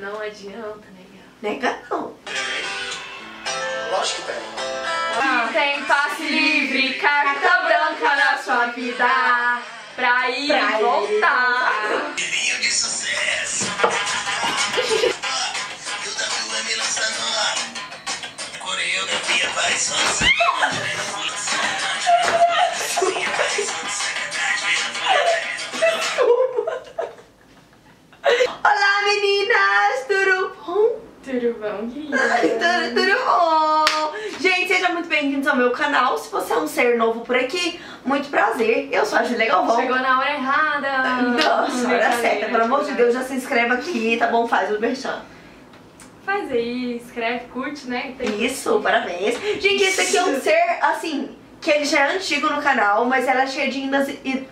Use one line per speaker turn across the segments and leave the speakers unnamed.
Não adianta negar.
Nega não.
Lógico que tem.
Tem passe livre, carta branca na sua vida. Pra ir e voltar.
Vinho de sucesso. E o WM lançando coreografia aparições.
Olá meninas, tudo bom?
Tudo bom, querida?
Tudo bom? Gente, sejam muito bem-vindos ao meu canal. Se você é um ser novo por aqui, muito prazer. Eu sou a Julia Galvão.
Chegou na hora errada.
Nossa, hora certa. Pelo amor de Deus, já se inscreve aqui, tá bom? Faz o merchan.
Faz aí, escreve, curte, né?
Isso, parabéns. Gente, esse aqui é um ser, assim, que ele já é antigo no canal, mas ela é cheia de idas e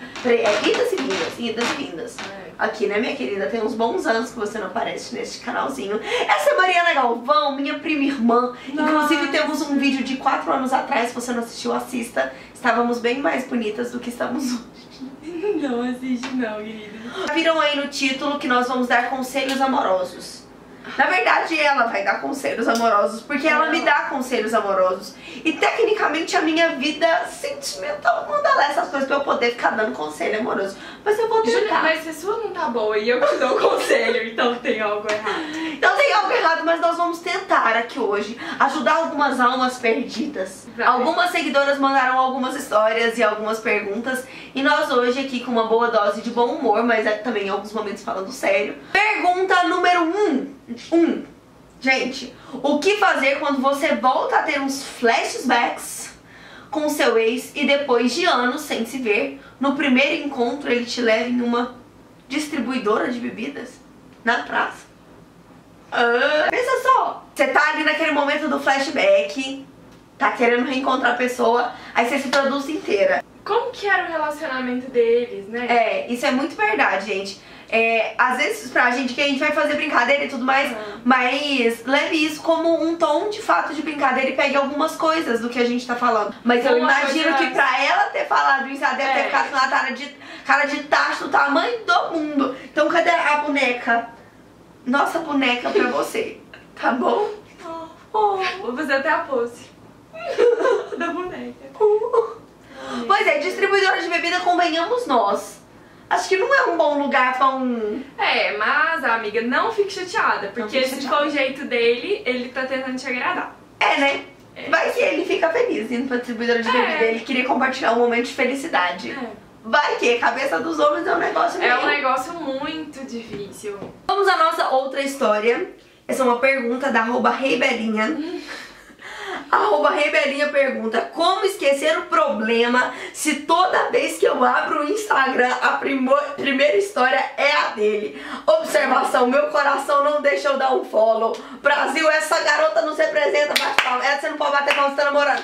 vindas. Aqui, né, minha querida? Tem uns bons anos que você não aparece neste canalzinho. Essa é Mariana Galvão, minha prima irmã. Inclusive, temos um vídeo de 4 anos atrás. Se você não assistiu, assista. Estávamos bem mais bonitas do que estamos hoje.
Não assiste não, querida.
Viram aí no título que nós vamos dar conselhos amorosos. Na verdade, ela vai dar conselhos amorosos, porque ela me dá conselhos amorosos. E tecnicamente a minha vida sentimental manda lá essas coisas pra eu poder ficar dando conselho amoroso. Mas eu vou tentar.
Julia, mas se a sua não tá boa e eu te dou conselho, então tem algo errado.
Então tem algo errado, mas nós vamos tentar aqui hoje ajudar algumas almas perdidas.
Vai.
Algumas seguidoras mandaram algumas histórias e algumas perguntas. E nós hoje aqui com uma boa dose de bom humor, mas também em alguns momentos falando sério. Pergunta número 1. Gente, o que fazer quando você volta a ter uns flashbacks com seu ex e depois de anos sem se ver, no primeiro encontro ele te leva em uma distribuidora de bebidas na praça? Pensa só, você tá ali naquele momento do flashback, tá querendo reencontrar a pessoa, aí você se produz inteira.
Como que era o relacionamento deles, né?
Isso é muito verdade, gente. Às vezes pra gente que a gente vai fazer brincadeira e tudo mais, mas leve isso como um tom de fato de brincadeira e pegue algumas coisas do que a gente tá falando. Mas eu imagino que pra ela ter falado isso, ela deve ter ficado com uma cara de tacho do tamanho do mundo. Então cadê a boneca? Nossa boneca pra você, tá bom?
Vou fazer até a pose da boneca.
Pois é, distribuidora de bebida, convenhamos nós. Acho que não é um bom lugar pra um...
Mas, amiga, não fique chateada, porque se for o jeito dele, ele tá tentando te agradar.
Né? Vai que ele fica feliz indo pra distribuidora de bebida, ele queria compartilhar um momento de felicidade. Vai que a cabeça dos homens é um negócio meio...
É um negócio muito difícil.
Vamos à nossa outra história. Essa é uma pergunta da @reibelinha. @reibelinha pergunta: como esquecer o problema se toda vez que eu abro o Instagram a primeira história é a dele? Observação: meu coração não deixa eu dar um follow. Brasil, essa garota não se representa, bate palma. Essa você não pode bater palma, você tá namorando.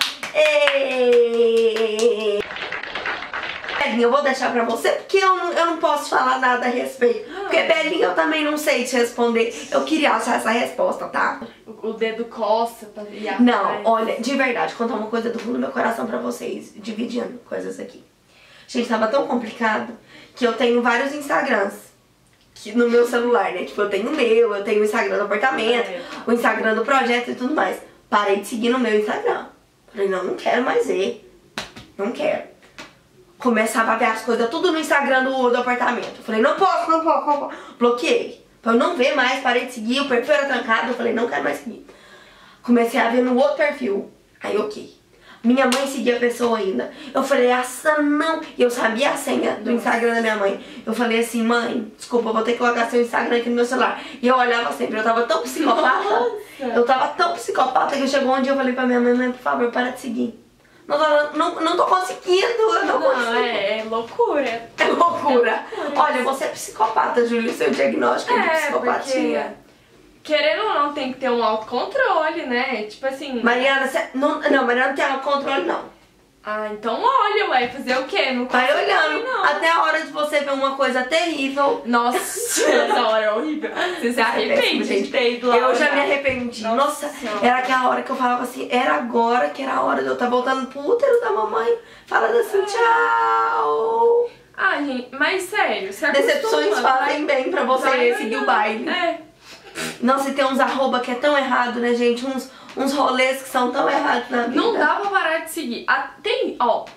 Belinha, eu vou deixar pra você porque eu não posso falar nada a respeito. Porque, Belinha, eu também não sei te responder. Eu queria achar essa resposta, tá?
O dedo coça pra ir
Não, olha, de verdade, contar uma coisa do fundo do meu coração pra vocês, dividindo coisas aqui. Gente, tava tão complicado que eu tenho vários Instagrams no meu celular, né? Tipo, eu tenho o meu, eu tenho o Instagram do apartamento, o Instagram do projeto e tudo mais. Parei de seguir no meu Instagram. Falei, não quero mais ver. Não quero. Começava a ver as coisas tudo no Instagram do apartamento. Falei, não posso. Bloqueei. Pra eu não ver mais, parei de seguir, o perfil era trancado, eu falei, não quero mais seguir. Comecei a ver no outro perfil. Aí, ok. Minha mãe seguia a pessoa ainda. Eu falei, essa não. E eu sabia a senha do Instagram da minha mãe. Eu falei assim, mãe, desculpa, eu vou ter que colocar seu Instagram aqui no meu celular. E eu olhava sempre, eu tava tão psicopata. Eu tava tão psicopata que chegou um dia eu falei pra minha mãe, por favor, para de seguir. Não tô conseguindo, eu não consigo.
É loucura.
É loucura. Olha, você é psicopata, Júlia, seu diagnóstico é de psicopatia.
Porque, querendo ou não, tem que ter um autocontrole, né? Tipo assim...
Mariana, Mariana não tem autocontrole, não.
Então olha, ué, fazer o quê? Não
vai olhando,
não.
Até a hora de você ver uma coisa terrível.
Nossa, essa hora é horrível. Você se arrepende de ter ido lá.
Eu já me arrependi. Nossa, era aquela hora que eu falava assim, era agora que era a hora de eu estar voltando pro útero da mamãe, falando assim, tchau.
Gente, mas sério, você
decepções fazem bem pra você seguir o baile. Nossa, e tem uns arroba que é tão errado, né, gente? Uns rolês que são tão errados na vida.
Não dá pra parar de seguir.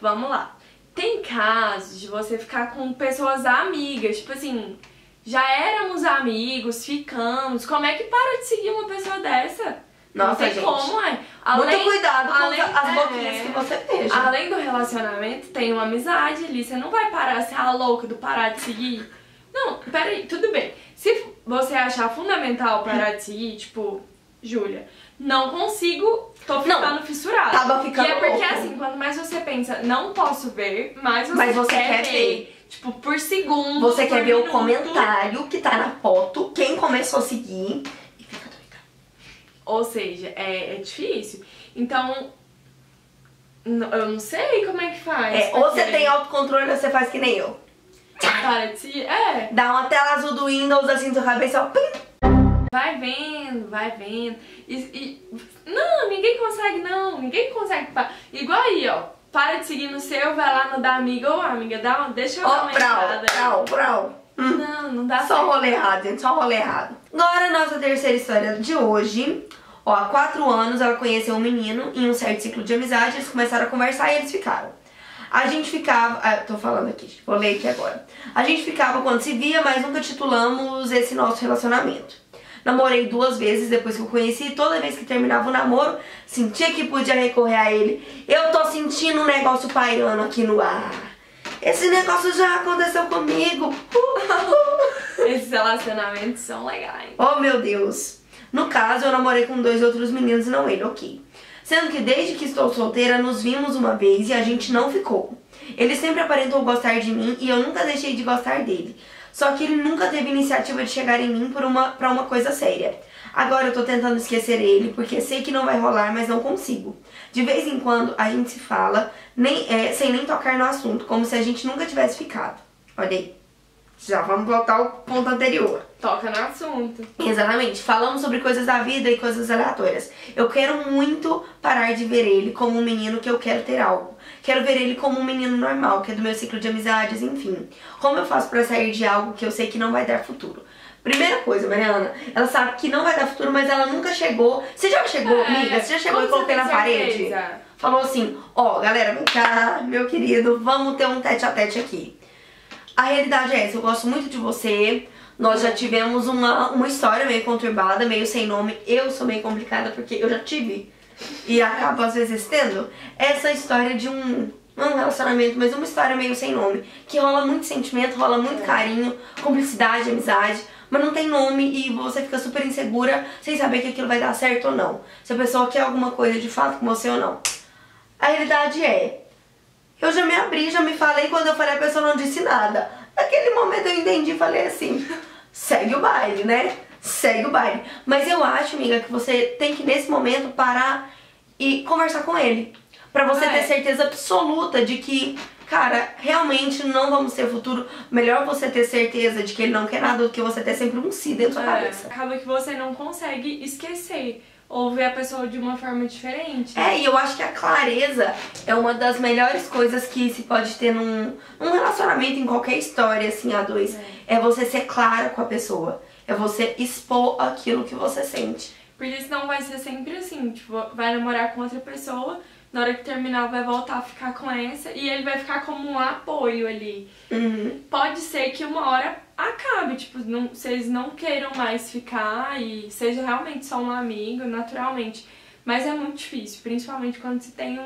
Vamos lá. Tem casos de você ficar com pessoas amigas, tipo assim, já éramos amigos, ficamos. Como é que para de seguir uma pessoa dessa?
Nossa,
não tem
gente.
como,
Muito cuidado com as boquinhas que você beija.
Além do relacionamento, tem uma amizade ali. Você não vai parar, assim, louca do parar de seguir. Não, peraí, tudo bem. Se você achar fundamental parar de seguir, tipo, Júlia, não consigo, tô ficando fissurada.
Tava ficando
E é porque
louco.
assim, quanto mais você pensa, não posso ver, mais
Mas você
quer
quer
ver. Tipo, por segundo.
Você
por
quer ver
minuto.
o comentário que tá na foto, quem começou a seguir e fica doida.
Ou seja, é difícil. Então, eu não sei como é que faz.
Ou você tem autocontrole ou você faz que nem eu.
Para de seguir.
Dá uma tela azul do Windows assim do cabeça, ó.
Vai vendo, vai vendo. Não, ninguém consegue não. Ninguém consegue. Igual aí, ó. Para de seguir no seu, vai lá no da amiga. Ô, amiga, deixa eu dar uma entrada.
Brau.
Não dá certo.
Só rolê errado, gente, só rolê errado. Agora, nossa terceira história de hoje. Ó, há 4 anos ela conheceu um menino em um certo ciclo de amizade, eles começaram a conversar e eles ficaram. A gente ficava... tô falando aqui, vou ler aqui agora. A gente ficava quando se via, mas nunca titulamos esse nosso relacionamento. Namorei 2 vezes depois que eu conheci e toda vez que terminava o namoro, sentia que podia recorrer a ele. Eu tô sentindo um negócio pairando aqui no ar. Esse negócio já aconteceu comigo.
Esses relacionamentos são legais.
Oh, meu Deus. No caso, eu namorei com 2 outros meninos e não ele, ok. Sendo que desde que estou solteira, nos vimos uma vez e a gente não ficou. Ele sempre aparentou gostar de mim e eu nunca deixei de gostar dele. Só que ele nunca teve iniciativa de chegar em mim pra uma coisa séria. Agora eu tô tentando esquecer ele, porque sei que não vai rolar, mas não consigo. De vez em quando a gente se fala, sem nem tocar no assunto, como se a gente nunca tivesse ficado. Olha aí. Já vamos voltar ao ponto anterior.
Toca no assunto.
Exatamente. Falamos sobre coisas da vida e coisas aleatórias. Eu quero muito parar de ver ele como um menino que eu quero ter algo. Quero ver ele como um menino normal, que é do meu ciclo de amizades, enfim. Como eu faço pra sair de algo que eu sei que não vai dar futuro? Primeira coisa, Mariana, ela sabe que não vai dar futuro, mas ela nunca chegou. Você já chegou, amiga? Você já chegou e coloquei na parede? Falou assim, ó, galera, vem cá, meu querido, vamos ter um tete-a-tete aqui. A realidade é essa, eu gosto muito de você. Nós já tivemos uma história meio conturbada, meio sem nome. Eu sou meio complicada porque eu já tive e acabo às vezes tendo essa história de não um relacionamento, mas uma história meio sem nome. Que rola muito sentimento, rola muito carinho, cumplicidade, amizade, mas não tem nome e você fica super insegura sem saber que aquilo vai dar certo ou não. Se a pessoa quer alguma coisa de fato com você ou não. A realidade é... Eu já me abri, já me falei, quando eu falei a pessoa não disse nada. Naquele momento eu entendi e falei assim, segue o baile, né? Segue o baile. Mas eu acho, amiga, que você tem que nesse momento parar e conversar com ele. Pra você ter certeza absoluta de que, cara, realmente não vamos ter futuro. Melhor você ter certeza de que ele não quer nada do que você ter sempre um si dentro da sua cabeça.
Acaba que você não consegue esquecer. Ou ver a pessoa de uma forma diferente.
E eu acho que a clareza é uma das melhores coisas que se pode ter num relacionamento, em qualquer história, assim, a dois. É você ser clara com a pessoa. É você expor aquilo que você sente.
Porque senão vai ser sempre assim, tipo, vai namorar com outra pessoa, na hora que terminar vai voltar a ficar com essa e ele vai ficar como um apoio ali. Pode ser que uma hora acabe, tipo, vocês não queiram mais ficar e seja realmente só um amigo, naturalmente. Mas é muito difícil, principalmente quando se tem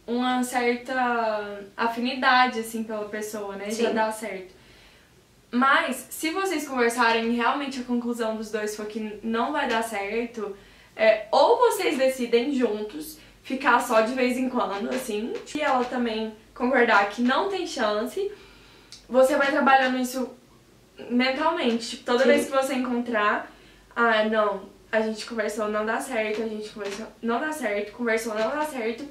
uma certa afinidade, assim, pela pessoa, né?
Sim.
Já dá certo. Mas, se vocês conversarem e realmente a conclusão dos dois for que não vai dar certo, ou vocês decidem juntos ficar só de vez em quando, assim, e ela também concordar que não tem chance, você vai trabalhando isso mentalmente. Tipo, toda vez que você encontrar, não, a gente conversou, não dá certo, a gente conversou, não dá certo, conversou, não dá certo,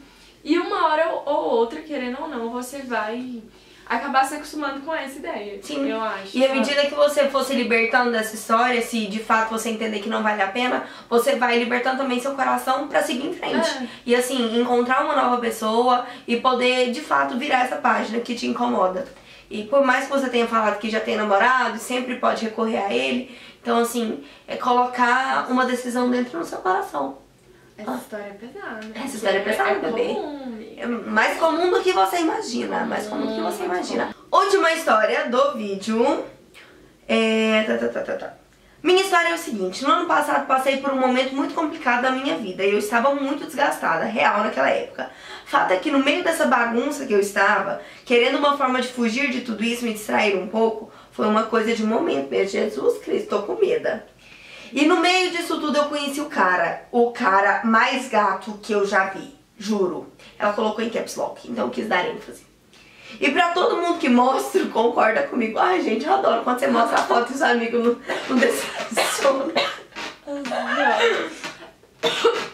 e uma hora ou outra, querendo ou não, você vai acabar se acostumando com essa ideia.
Sim.
Eu acho.
E à medida que você for se libertando dessa história, se de fato você entender que não vale a pena, você vai libertando também seu coração pra seguir em frente. E assim, encontrar uma nova pessoa e poder de fato virar essa página que te incomoda. E por mais que você tenha falado que já tem namorado, sempre pode recorrer a ele, Então, assim, é colocar uma decisão dentro do seu coração.
Essa história é pesada.
Essa história é pesada, bebê.
Comum,
É mais comum do que você imagina. Mais comum do que você imagina. Última história do vídeo. Minha história é o seguinte. No ano passado passei por um momento muito complicado da minha vida. E eu estava muito desgastada, real, naquela época. Fato é que no meio dessa bagunça que eu estava, querendo uma forma de fugir de tudo isso, me distrair um pouco, foi uma coisa de momento mesmo. Jesus Cristo, tô com medo. E no meio disso tudo eu conheci o cara mais gato que eu já vi, juro. Ela colocou em caps lock, então eu quis dar ênfase. E pra todo mundo que mostra, concorda comigo. Ai, gente, eu adoro quando você mostra a foto e os amigos não decepcionam.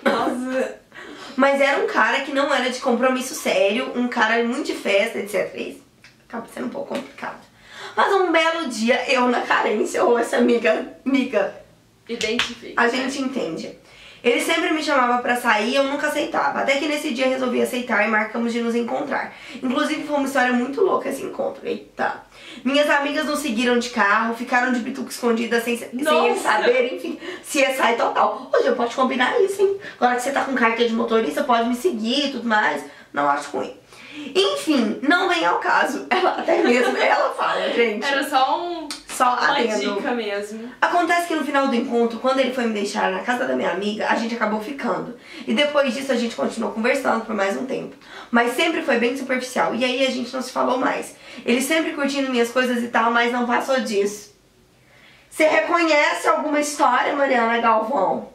Nossa.
Mas era um cara que não era de compromisso sério, um cara muito de festa, etc. Isso acaba sendo um pouco complicado. Mas um belo dia, eu na carência, ou essa amiga,
Identifica.
a gente entende. Ele sempre me chamava pra sair e eu nunca aceitava. Até que nesse dia resolvi aceitar e marcamos de nos encontrar. Inclusive foi uma história muito louca esse encontro. Eita. Minhas amigas nos seguiram de carro, ficaram de bituca escondida sem eles saberem, enfim. CSI total. Hoje eu posso combinar isso, hein? Agora que você tá com carta de motorista, pode me seguir e tudo mais. Não acho ruim. Enfim, não vem ao caso. Até mesmo ela fala, gente.
Era só uma
adendo.
dica mesmo.
Acontece que no final do encontro, quando ele foi me deixar na casa da minha amiga, a gente acabou ficando. E depois disso a gente continuou conversando por mais um tempo. Mas sempre foi bem superficial. E aí a gente não se falou mais. Ele sempre curtindo minhas coisas e tal, mas não passou disso. Você reconhece alguma história, Mariana Galvão?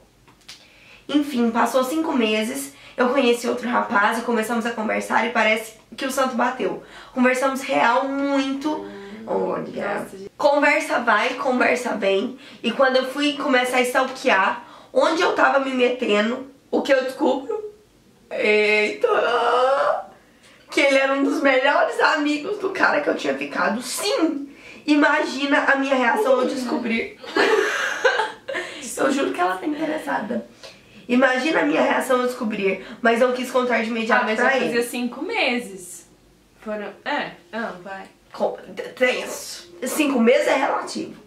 Enfim, passou 5 meses. Eu conheci outro rapaz e começamos a conversar e parece que o santo bateu. Conversamos real muito. Olha, conversa vai, conversa vem. E quando eu fui começar a stalkear onde eu tava me metendo, o que eu descubro? Eita! Que ele era um dos melhores amigos do cara que eu tinha ficado. Sim! Imagina a minha reação ao descobrir. Eu juro que ela tá interessada. Imagina a minha reação ao descobrir, mas eu quis contar de imediato
mas
pra
já
ele.
fazia 5 meses. Foram... vai.
Tenso. 5 meses é relativo.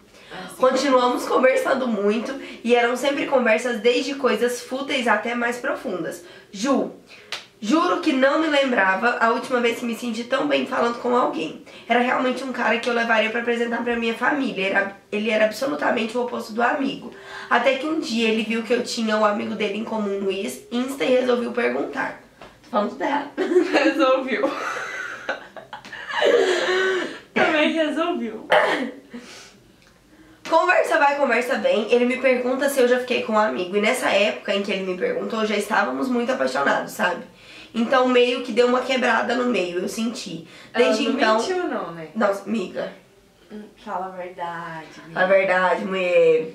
Continuamos conversando muito e eram sempre conversas desde coisas fúteis até mais profundas. Juro que não me lembrava a última vez que me senti tão bem falando com alguém. Era realmente um cara que eu levaria pra apresentar pra minha família. Ele era absolutamente o oposto do amigo. Até que um dia ele viu que eu tinha o amigo dele em comum no Insta e resolveu perguntar. Tô falando tudo errado.
Resolveu. Também resolveu.
Conversa vai, conversa vem. Ele me pergunta se eu já fiquei com um amigo. E nessa época em que ele me perguntou, já estávamos muito apaixonados, sabe? Então meio que deu uma quebrada no meio, eu senti. Desde
Ela não
então...
mentiu não, né?
Não, amiga.
Fala a verdade.
A verdade, mulher.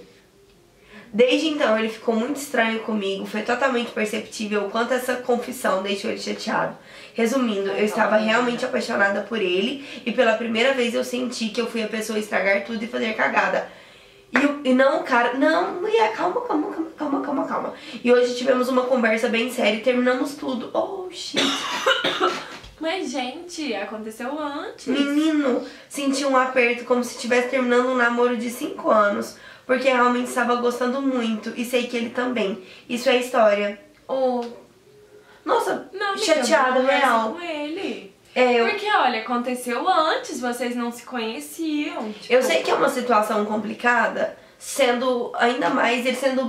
Desde então ele ficou muito estranho comigo. Foi totalmente perceptível o quanto essa confissão deixou ele chateado. Resumindo, eu estava realmente apaixonada por ele. E pela primeira vez eu senti que eu fui a pessoa a estragar tudo e fazer cagada. E não o cara... Não, mulher, calma. E hoje tivemos uma conversa bem séria e terminamos tudo. Oh, shit.
Mas, gente, aconteceu antes.
Menino, senti um aperto como se estivesse terminando um namoro de 5 anos. Porque realmente estava gostando muito. E sei que ele também. Isso é história. Oh. Nossa,
não,
chateada, real.
Com ele.
É,
porque, olha, aconteceu antes, vocês não se conheciam. Tipo...
Eu sei que é uma situação complicada, sendo ainda mais ele sendo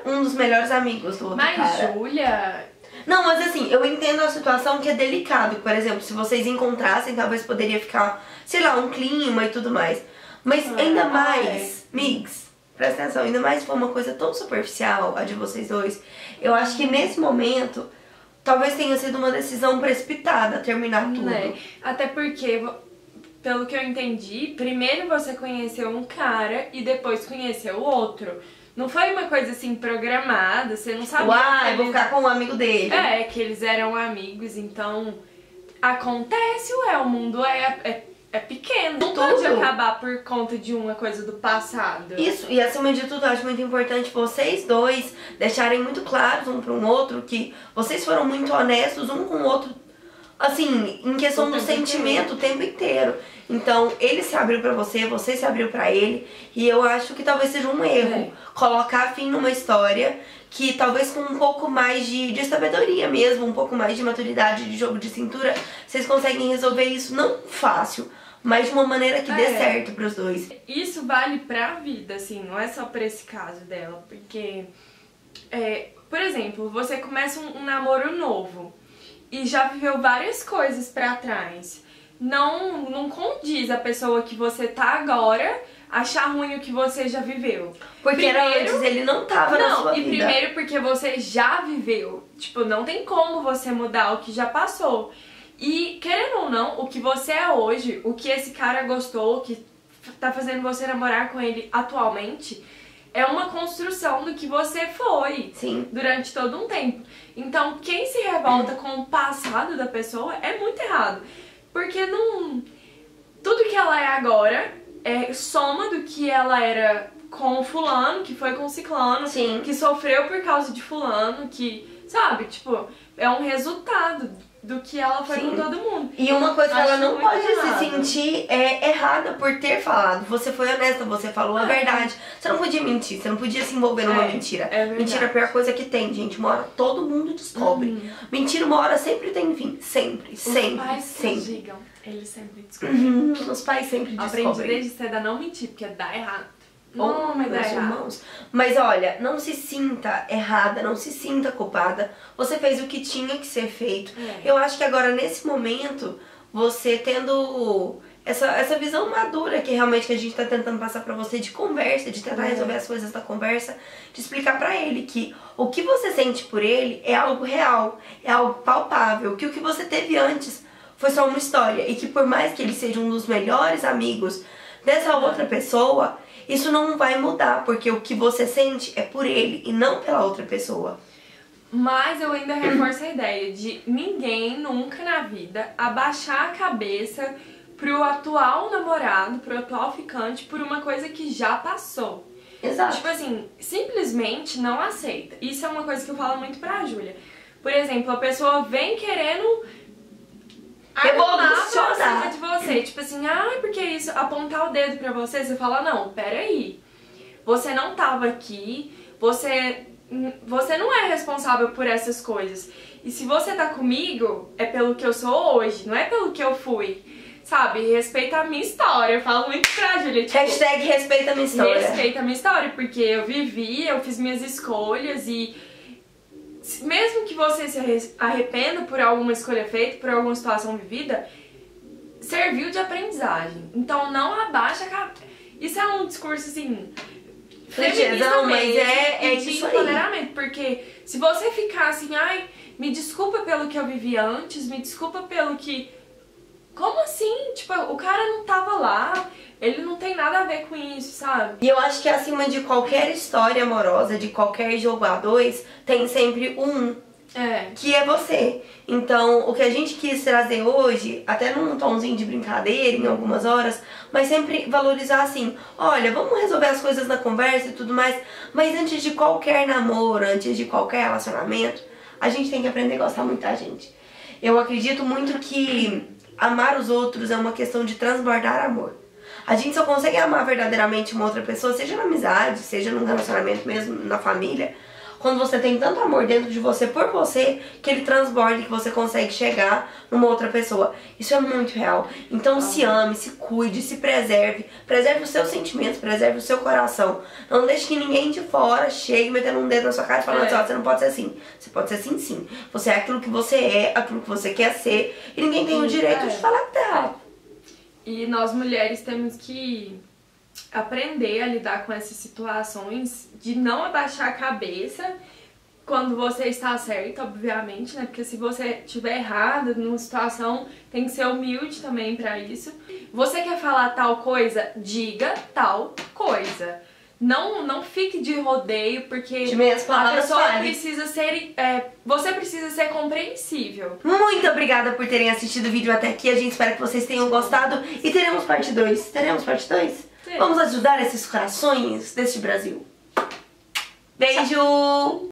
um dos melhores amigos do outro cara.
Mas, Júlia...
Não, mas assim, eu entendo a situação que é delicado. Por exemplo, se vocês encontrassem, talvez poderia ficar, sei lá, um clima e tudo mais. Mas ainda mais, migs, presta atenção, ainda mais se for uma coisa tão superficial, a de vocês dois. Eu acho que nesse momento... Talvez tenha sido uma decisão precipitada terminar tudo.
Né? Até porque, pelo que eu entendi, primeiro você conheceu um cara e depois conheceu o outro. Não foi uma coisa assim programada, você não sabia.
Uai, eu vou ficar com um amigo dele.
É, que eles eram amigos, então acontece, o mundo é pequeno. Não pode acabar por conta de uma coisa do passado.
Isso, e acima de tudo, eu acho muito importante vocês dois deixarem muito claros um para um outro que vocês foram muito honestos um com o outro assim, em questão do sentimento o tempo inteiro. Então, ele se abriu pra você se abriu pra ele, e eu acho que talvez seja um erro colocar fim numa história que talvez com um pouco mais de sabedoria mesmo, um pouco mais de maturidade, de jogo de cintura, vocês conseguem resolver isso não fácil, mas de uma maneira que dê certo pros dois.
Isso vale pra vida, assim, não é só pra esse caso dela, porque, por exemplo, você começa um namoro novo e já viveu várias coisas pra trás. Não condiz a pessoa que você tá agora achar ruim o que você já viveu.
Porque antes ele não tava na sua vida.
E primeiro porque você já viveu. Tipo, não tem como você mudar o que já passou. E, querendo ou não, o que você é hoje, o que esse cara gostou, o que tá fazendo você namorar com ele atualmente, é uma construção do que você foi durante todo um tempo. Então, quem se revolta com o passado da pessoa é muito errado. Porque tudo que ela é agora é soma do que ela era com o fulano, que foi com o ciclano, que sofreu por causa de fulano, que, sabe, tipo, é um resultado do que ela foi com todo mundo.
E uma coisa que ela não pode se sentir errada por ter falado. Você foi honesta, você falou a verdade. Você não podia mentir, você não podia se envolver numa mentira. Mentira é a pior coisa que tem, gente. Uma hora todo mundo descobre. Mentira, uma hora sempre tem fim. Sempre.
Os pais digam, eles sempre descobrem.
Os pais sempre descobrem.
Aprendi desde cedo a não mentir, porque dá errado. Mas dá errado.
Mas olha, não se sinta errada, não se sinta culpada. Você fez o que tinha que ser feito. Eu acho que agora, nesse momento, você tendo essa visão madura que realmente que a gente tá tentando passar pra você de conversa, de tentar resolver as coisas da conversa, de explicar pra ele que o que você sente por ele é algo real, é algo palpável, que o que você teve antes foi só uma história e que por mais que ele seja um dos melhores amigos dessa outra pessoa, isso não vai mudar, porque o que você sente é por ele e não pela outra pessoa.
Mas eu ainda reforço a ideia de ninguém nunca na vida abaixar a cabeça pro atual namorado, pro atual ficante, por uma coisa que já passou.
Exato.
Tipo assim, simplesmente não aceita. Isso é uma coisa que eu falo muito pra Júlia. Por exemplo, a pessoa vem querendo armar pra cima de você. Tipo assim, porque isso, apontar o dedo pra você, você fala, não, peraí. Você não tava aqui, você não é responsável por essas coisas. E se você tá comigo, é pelo que eu sou hoje, não é pelo que eu fui. Sabe, respeita a minha história. Eu falo muito pra Júlia, tipo,
hashtag respeita a minha história.
Respeita a minha história, porque eu vivi, eu fiz minhas escolhas e mesmo que você se arrependa por alguma escolha feita, por alguma situação vivida, serviu de aprendizagem. Então não abaixa a cabeça. Isso é um discurso assim feminista mesmo,
mas é
de
isso
empoderamento, porque se você ficar assim, me desculpa pelo que eu vivi antes, me desculpa pelo que... Como assim? Tipo, o cara não tava lá, ele não tem nada a ver com isso, sabe?
E eu acho que acima de qualquer história amorosa, de qualquer jogo a dois, tem sempre que é você. Então, o que a gente quis trazer hoje, até num tomzinho de brincadeira, em algumas horas, mas sempre valorizar assim, olha, vamos resolver as coisas na conversa e tudo mais, mas antes de qualquer namoro, antes de qualquer relacionamento, a gente tem que aprender a gostar muito da gente. Eu acredito muito que amar os outros é uma questão de transbordar amor. A gente só consegue amar verdadeiramente uma outra pessoa, seja na amizade, seja num relacionamento mesmo, na família, quando você tem tanto amor dentro de você por você, que ele transborda e que você consegue chegar numa outra pessoa. Isso é muito real. Então se ame, se cuide, se preserve. Preserve os seus sentimentos, preserve o seu coração. Não deixe que ninguém de fora chegue metendo um dedo na sua cara e falando assim, você não pode ser assim. Você pode ser assim, sim. Você é aquilo que você é, aquilo que você quer ser. E ninguém tem o direito de falar que tá errado.
E nós mulheres temos que aprender a lidar com essas situações de não abaixar a cabeça quando você está certa, obviamente, né? Porque se você estiver errada numa situação, tem que ser humilde também pra isso. Você quer falar tal coisa? Diga tal coisa. Não fique de rodeio, porque a pessoa precisa ser... você precisa ser compreensível.
Muito obrigada por terem assistido o vídeo até aqui. A gente espera que vocês tenham gostado. E teremos parte 2. Teremos parte 2? Vamos ajudar esses corações deste Brasil. Beijo!